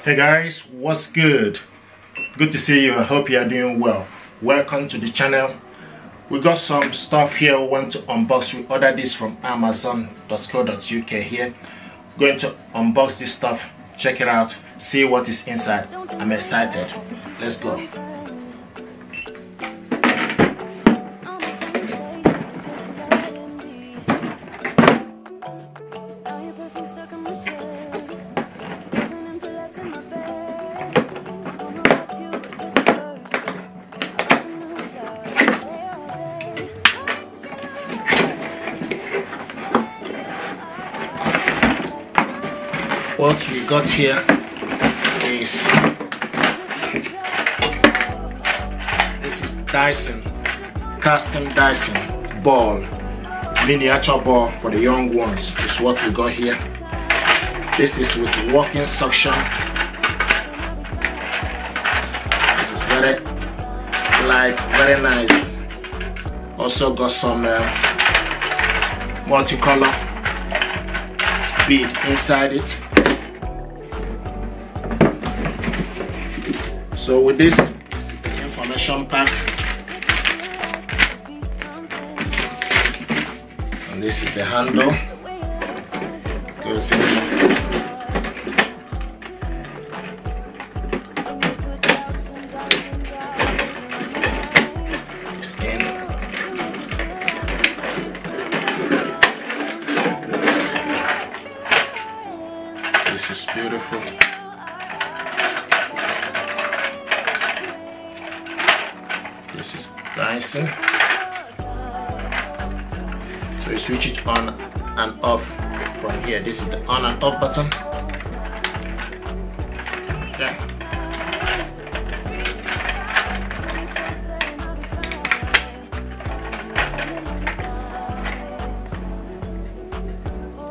Hey guys, what's good? Good to see you. I hope you are doing well. Welcome to the channel. We got some stuff here we want to unbox. We ordered this from amazon.co.uk here. Going to unbox this stuff, check it out, see what is inside. I'm excited. Let's go. What we got here is this is Dyson, Casdon Dyson Ball, miniature ball for the young ones. This is what we got here. This is with walking suction. This is very light, very nice. Also got some multicolor bead inside it. So with this is the information pack, and this is the handle. Goes in. It's in. This is beautiful. This is Dyson. So you switch it on and off from here. This is the on and off button. Okay.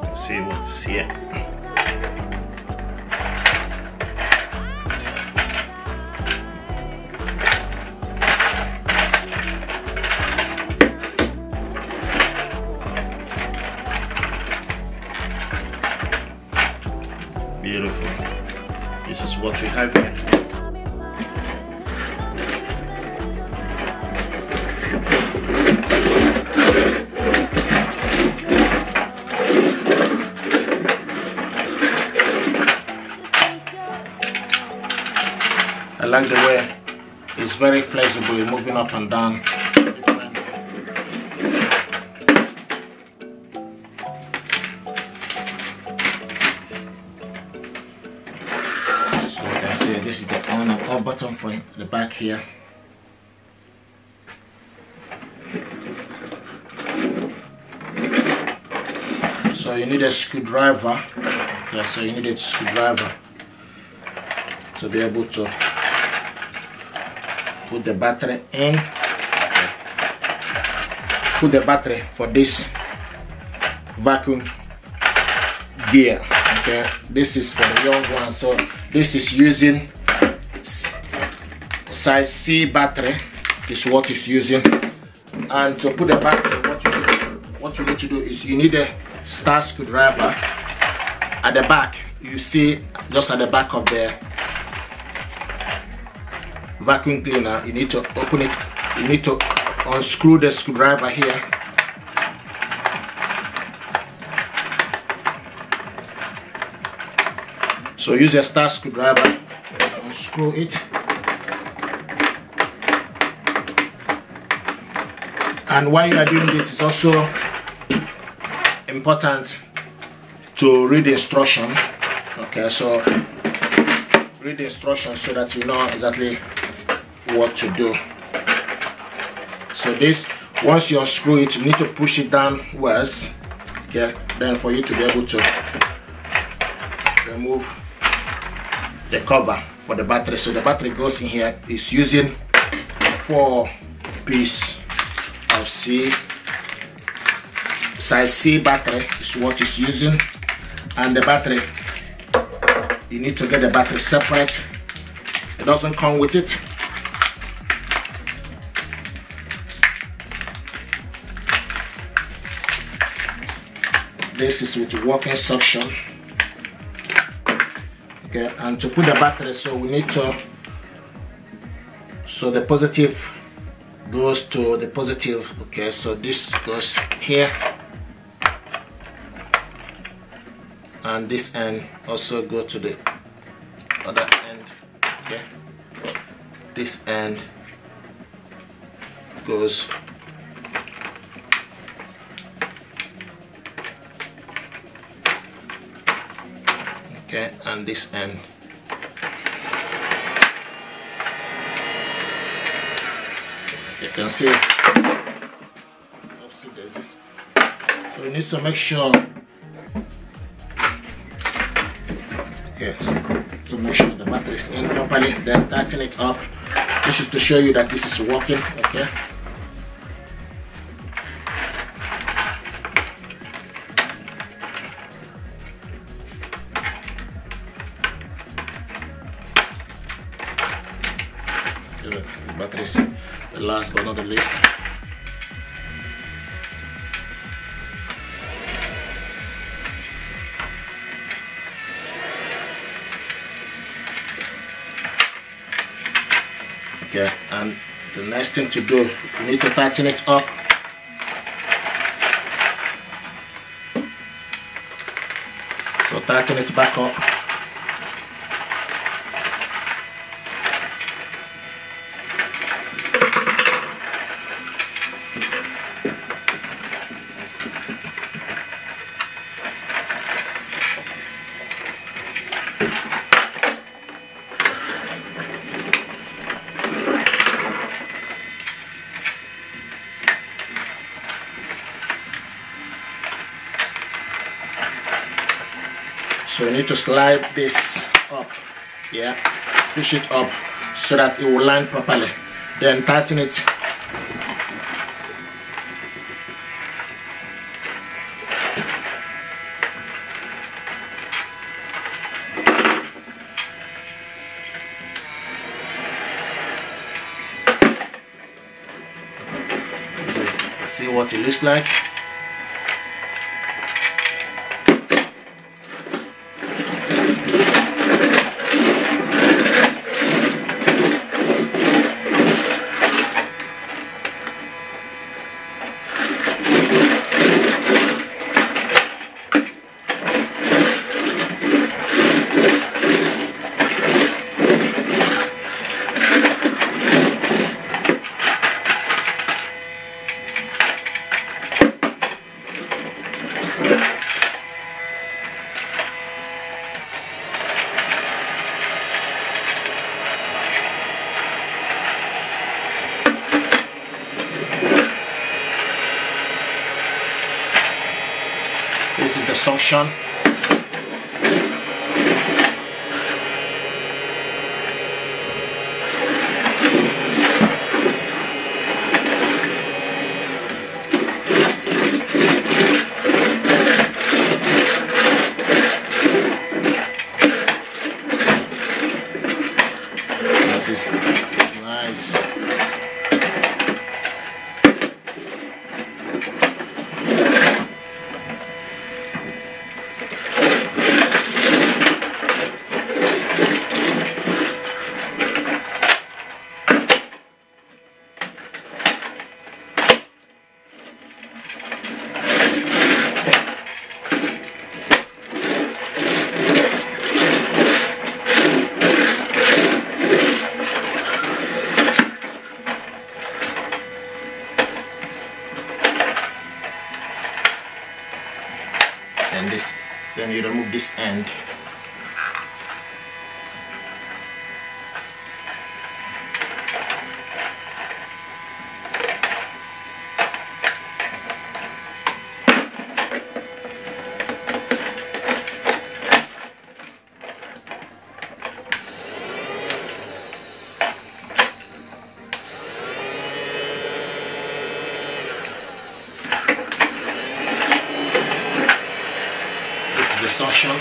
Let's see what's here. Beautiful. This is what we have here. I like the way it's very flexible, moving up and down. This is the on and off button for the back here. So you need a screwdriver. Yeah, so you need a screwdriver to be able to put the battery in. Put the battery for this vacuum gear. Okay, this is for the young ones. So this is using size C battery, is what it's using. And to put the battery, what you need to do is you need a star screwdriver. At the back, you see, just at the back of the vacuum cleaner, you need to open it. You need to unscrew the screwdriver here. So use a star screwdriver, unscrew it. And while you are doing this, it's also important to read the instruction. Okay, so read the instruction so that you know exactly what to do. So this, once you unscrew it, you need to push it downwards. Okay, then for you to be able to remove the cover for the battery. So the battery goes in here. It's using 4 pieces of size C battery is what it's using. And the battery, you need to get the battery separate. It doesn't come with it. This is with walking suction. Okay, and to put the battery, so we need to, so the positive goes to the positive. Okay, so this goes here, and this end also go to the other end. Okay, this end goes okay, and this end you can see. So you need to make sure, yes, to make sure the battery is in properly, then tighten it up. This is to show you that this is working. Okay, the battery is the last but not the least. Okay, and the next thing to do, you need to tighten it up. So tighten it back up. So you need to slide this up, yeah, push it up so that it will line properly. Then tighten it. See what it looks like. This is the suction. This is nice. And this, then you remove this end. Suction.